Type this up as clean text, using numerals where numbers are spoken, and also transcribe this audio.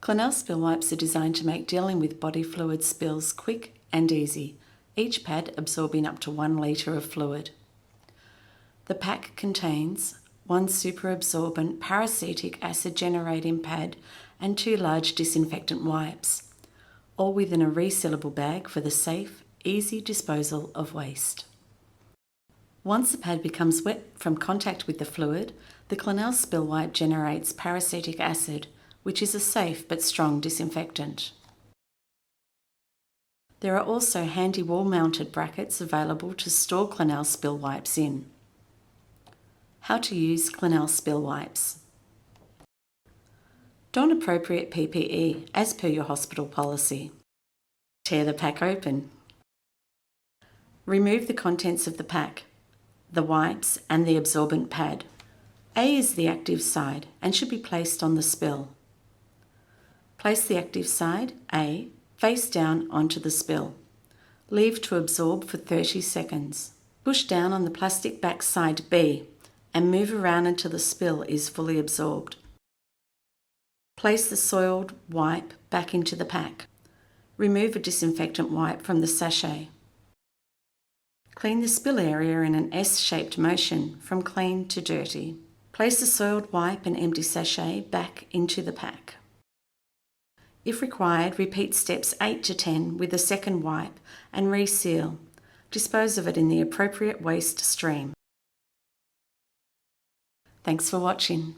Clinell spill wipes are designed to make dealing with body fluid spills quick and easy, each pad absorbing up to 1 litre of fluid. The pack contains 1 superabsorbent paracetic acid generating pad and 2 large disinfectant wipes, all within a resealable bag for the safe, easy disposal of waste. Once the pad becomes wet from contact with the fluid, the Clinell spill wipe generates paracetic acid, which is a safe but strong disinfectant. There are also handy wall-mounted brackets available to store Clinell spill wipes in. How to use Clinell spill wipes. Don appropriate PPE as per your hospital policy. Tear the pack open. Remove the contents of the pack, the wipes and the absorbent pad. A is the active side and should be placed on the spill. Place the active side, A, face down onto the spill. Leave to absorb for 30 seconds. Push down on the plastic back side B and move around until the spill is fully absorbed. Place the soiled wipe back into the pack. Remove a disinfectant wipe from the sachet. Clean the spill area in an S-shaped motion from clean to dirty. Place the soiled wipe and empty sachet back into the pack. If required, repeat steps 8 to 10 with a second wipe and reseal. Dispose of it in the appropriate waste stream. Thanks for watching.